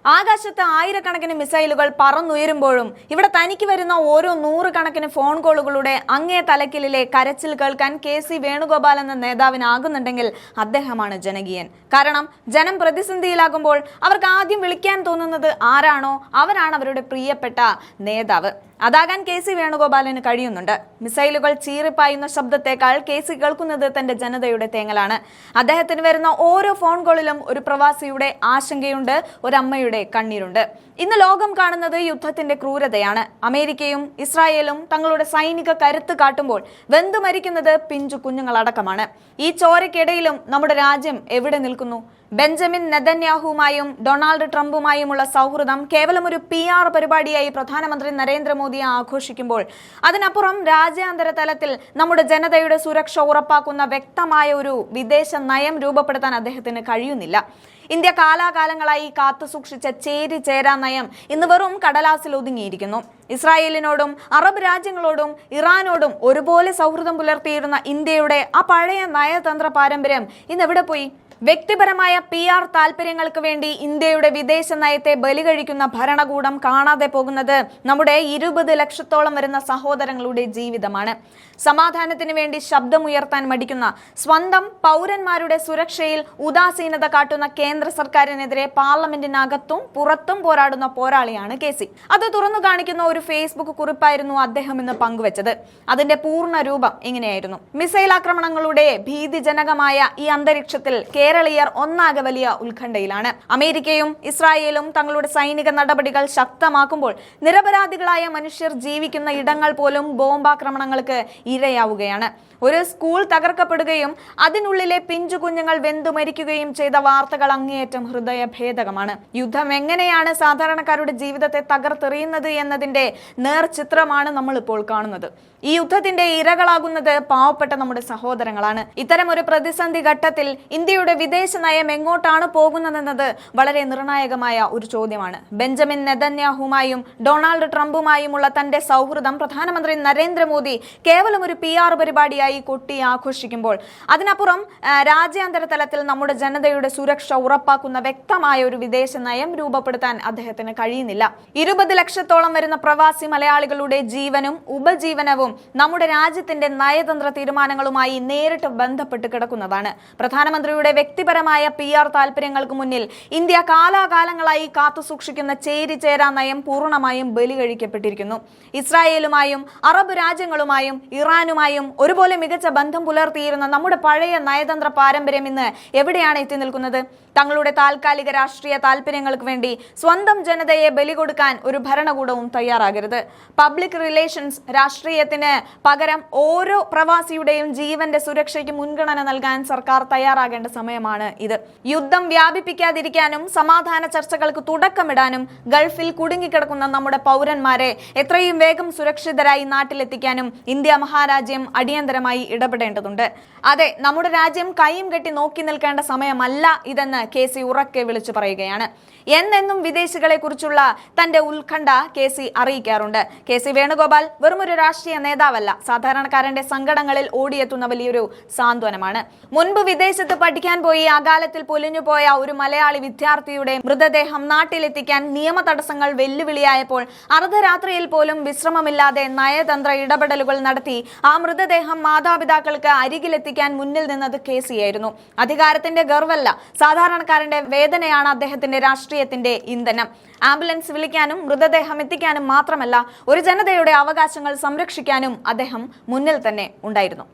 ആകാശത്ത് ആയിരക്കണക്കിന് മിസൈലുകൾ പറന്നുയരുമ്പോഴും ഇവിടെ തനിക്ക് വരുന്ന ഓരോ 100 കണക്കിന് ഫോൺ കോളുകളുടെ അങ്ങേ തലക്കിലെ കരച്ചിൽ കേൾക്കാൻ കെ.സി. വേണുഗോപാൽ എന്ന നേതാവിനാകുന്നുണ്ടെങ്കിൽ അദ്ദേഹമാണ് ജനകീയൻ. കാരണം ജനം പ്രതിസന്ധിയിലാകുമ്പോൾ അവർക്ക് ആദ്യം വിളിക്കാൻ തോന്നുന്നത് ആരാണോ അവരാണ് അവരുടെ പ്രിയപ്പെട്ട നേതാവ്. അതാകാൻ കെ.സി. വേണുഗോപാലിന് കഴിയുന്നുണ്ട്. മിസൈലുകൾ ചീറിപ്പായുന്ന ശബ്ദത്തെക്കാൾ കെ.സി. കേൾക്കുന്നത് തന്റെ ജനതയുടെ തേങ്ങലാണ്. അദ്ദേഹത്തിന് വരുന്ന ഓരോ ഫോൺ കോളിലും ഒരു പ്രവാസിയുടെ ആശങ്കയുണ്ട്, ഒരമ്മയുടെ കണ്ണീരുണ്ട്. ഇന്ന് ലോകം കാണുന്നത് യുദ്ധത്തിന്റെ ക്രൂരതയാണ്. അമേരിക്കയും ഇസ്രായേലും തങ്ങളുടെ സൈനിക കരുത്ത് കാട്ടുമ്പോൾ വെന്തു മരിക്കുന്നത് പിഞ്ചു കുഞ്ഞുങ്ങളടക്കമാണ്. ഈ ചോരയ്ക്കിടയിലും നമ്മുടെ രാജ്യം എവിടെ നിൽക്കുന്നു? ബെഞ്ചമിൻ നെതന്യാഹുവുമായും ഡൊണാൾഡ് ട്രംപുമായുമുള്ള സൗഹൃദം കേവലം ഒരു PR പരിപാടിയായി പ്രധാനമന്ത്രി നരേന്ദ്രമോദിയെ ആഘോഷിക്കുമ്പോൾ അതിനപ്പുറം രാജ്യാന്തര തലത്തിൽ നമ്മുടെ ജനതയുടെ സുരക്ഷ ഉറപ്പാക്കുന്ന വ്യക്തമായ ഒരു വിദേശ നയം രൂപപ്പെടുത്താൻ അദ്ദേഹത്തിന് കഴിയുന്നില്ല. ഇന്ത്യ കാലാകാലങ്ങളായി കാത്തുസൂക്ഷിച്ച ചേരി ചേരാ നയം ഇന്ന് വെറും കടലാസിൽ ഒതുങ്ങിയിരിക്കുന്നു. ഇസ്രായേലിനോടും അറബ് രാജ്യങ്ങളോടും ഇറാനോടും ഒരുപോലെ സൗഹൃദം പുലർത്തിയിരുന്ന ഇന്ത്യയുടെ ആ പഴയ നയതന്ത്ര പാരമ്പര്യം ഇന്ന് എവിടെ പോയി? വ്യക്തിപരമായ PR താല്പര്യങ്ങൾക്ക് വേണ്ടി ഇന്ത്യയുടെ വിദേശ നയത്തെ ബലികഴിക്കുന്ന ഭരണകൂടം കാണാതെ പോകുന്നത് നമ്മുടെ 20 ലക്ഷത്തോളം വരുന്ന സഹോദരങ്ങളുടെ ജീവിതമാണ്. സമാധാനത്തിന് വേണ്ടി ശബ്ദമുയർത്താൻ മടിക്കുന്ന, സ്വന്തം പൗരന്മാരുടെ സുരക്ഷയിൽ ഉദാസീനത കാട്ടുന്ന കേന്ദ്ര സർക്കാരിനെതിരെ പാർലമെന്റിനകത്തും പുറത്തും പോരാടുന്ന പോരാളിയാണ് കെ.സി. അത് തുറന്നു കാണിക്കുന്ന ഒരു ഫേസ്ബുക്ക് കുറിപ്പായിരുന്നു അദ്ദേഹം ഇന്ന് പങ്കുവച്ചത്. അതിന്റെ പൂർണ്ണ രൂപം ഇങ്ങനെയായിരുന്നു: മിസൈൽ ആക്രമണങ്ങളുടെ ഭീതിജനകമായ ഈ അന്തരീക്ഷത്തിൽ കേരളീയർ ഒന്നാകെ വലിയ ഉത്കണ്ഠയിലാണ്. അമേരിക്കയും ഇസ്രായേലും തങ്ങളുടെ സൈനിക നടപടികൾ ശക്തമാക്കുമ്പോൾ നിരപരാധികളായ മനുഷ്യർ ജീവിക്കുന്ന ഇടങ്ങൾ പോലും ബോംബാക്രമണങ്ങൾക്ക് ഇരയാവുകയാണ്. ഒരു സ്കൂൾ തകർക്കപ്പെടുകയും അതിനുള്ളിലെ പിഞ്ചു കുഞ്ഞുങ്ങൾ വെന്തു മരിക്കുകയും ചെയ്ത വാർത്തകൾ അങ്ങേയറ്റം ഹൃദയഭേദകമാണ്. യുദ്ധം എങ്ങനെയാണ് സാധാരണക്കാരുടെ ജീവിതത്തെ തകർത്തെറിയുന്നത് എന്നതിന്റെ നേർചിത്രമാണ് നമ്മൾ ഇപ്പോൾ കാണുന്നത്. ഈ യുദ്ധത്തിന്റെ ഇരകളാകുന്നത് പാവപ്പെട്ട നമ്മുടെ സഹോദരങ്ങളാണ്. ഇത്തരം ഒരു പ്രതിസന്ധി ഘട്ടത്തിൽ ഇന്ത്യയുടെ വിദേശ നയം എങ്ങോട്ടാണ് പോകുന്നതെന്നത് വളരെ നിർണായകമായ ഒരു ചോദ്യമാണ്. ബെഞ്ചമിൻ നെതന്യാഹുവുമായും ഡൊണാൾഡ് ട്രംപുമായുമുള്ള തന്റെ സൗഹൃദം പ്രധാനമന്ത്രി നരേന്ദ്രമോദി കേവലം ഒരു PR പരിപാടിയായി കൊട്ടി ആഘോഷിക്കുമ്പോൾ അതിനപ്പുറം രാജ്യാന്തര തലത്തിൽ നമ്മുടെ ജനതയുടെ സുരക്ഷ ഉറപ്പാക്കുന്ന വ്യക്തമായ ഒരു വിദേശ നയം രൂപപ്പെടുത്താൻ അദ്ദേഹത്തിന് കഴിയുന്നില്ല. 20 ലക്ഷത്തോളം വരുന്ന പ്രവാസി മലയാളികളുടെ ജീവനും ഉപജീവനവും നമ്മുടെ രാജ്യത്തിന്റെ നയതന്ത്ര തീരുമാനങ്ങളുമായി നേരിട്ട് ബന്ധപ്പെട്ട് കിടക്കുന്നതാണ്. പ്രധാനമന്ത്രിയുടെ വ്യക്തിപരമായ PR താല്പര്യങ്ങൾക്ക് മുന്നിൽ ഇന്ത്യ കാലാകാലങ്ങളായി കാത്തുസൂക്ഷിക്കുന്ന ചേരി ചേരാ നയം പൂർണ്ണമായും ബലികഴിക്കപ്പെട്ടിരിക്കുന്നു. ഇസ്രായേലുമായും അറബ് രാജ്യങ്ങളുമായും ഇറാനുമായും ഒരുപോലെ മികച്ച ബന്ധം പുലർത്തിയിരുന്ന നമ്മുടെ പഴയ നയതന്ത്ര പാരമ്പര്യം ഇന്ന് എവിടെയാണ് എത്തി നിൽക്കുന്നത്? തങ്ങളുടെ താൽക്കാലിക രാഷ്ട്രീയ താല്പര്യങ്ങൾക്ക് വേണ്ടി സ്വന്തം ജനതയെ ബലി കൊടുക്കാൻ ഒരു ഭരണകൂടവും തയ്യാറാകരുത്. പബ്ലിക് റിലേഷൻസ് രാഷ്ട്രീയത്തിന് പകരം ഓരോ പ്രവാസിയുടെയും ജീവന്റെ സുരക്ഷയ്ക്ക് മുൻഗണന നൽകാൻ സർക്കാർ തയ്യാറാകേണ്ട സമയമാണ് ഇത്. യുദ്ധം വ്യാപിപ്പിക്കാതിരിക്കാനും സമാധാന ചർച്ചകൾക്ക് തുടക്കമിടാനും ഗൾഫിൽ കുടുങ്ങിക്കിടക്കുന്ന നമ്മുടെ പൗരന്മാരെ എത്രയും വേഗം സുരക്ഷിതരായി നാട്ടിലെത്തിക്കാനും ഇന്ത്യ മഹാരാജ്യം അടിയന്തരമായി ഇടപെടേണ്ടതുണ്ട്. അതെ, നമ്മുടെ രാജ്യം കൈയും കെട്ടി നോക്കി നിൽക്കേണ്ട സമയമല്ല ഇതെന്ന് കെ.സി. ഉറക്കെ വിളിച്ചു പറയുകയാണ്. എന്നെന്നും വിദേശികളെ കുറിച്ചുള്ള തന്റെ ഉത്കണ്ഠ കെ.സി. അറിയിക്കാറുണ്ട്. കെ.സി. വേണുഗോപാൽ വെറുമൊരു രാഷ്ട്രീയ നേതാവല്ല, സാധാരണക്കാരന്റെ സങ്കടങ്ങളിൽ ഓടിയെത്തുന്ന വലിയൊരു സാന്ത്വനമാണ്. മുൻപ് വിദേശത്ത് പഠിക്കാൻ പോയി അകാലത്തിൽ പൊലിഞ്ഞുപോയ ഒരു മലയാളി വിദ്യാർത്ഥിയുടെ മൃതദേഹം നാട്ടിലെത്തിക്കാൻ നിയമ തടസ്സങ്ങൾ വെല്ലുവിളിയായപ്പോൾ അർദ്ധരാത്രിയിൽ പോലും വിശ്രമമില്ലാതെ നയതന്ത്ര ഇടപെടലുകൾ നടത്തി ആ മൃതദേഹം മാതാപിതാക്കൾക്ക് അരികിലെത്തിക്കാൻ മുന്നിൽ നിന്നത് കെ.സി. ആയിരുന്നു. അധികാരത്തിന്റെ ഗർവല്ല, സാധാരണക്കാരന്റെ വേദനയാണ് അദ്ദേഹത്തിന്റെ രാഷ്ട്രീയത്തിന്റെ ഇന്ധനം. ആംബുലൻസ് വിളിക്കാനും മൃതദേഹം എത്തിക്കാനും മാത്രമല്ല, ഒരു ജനതയുടെ അവകാശങ്ങൾ സംരക്ഷിക്കാനും അദ്ദേഹം മുന്നിൽ തന്നെ ഉണ്ടായിരുന്നു.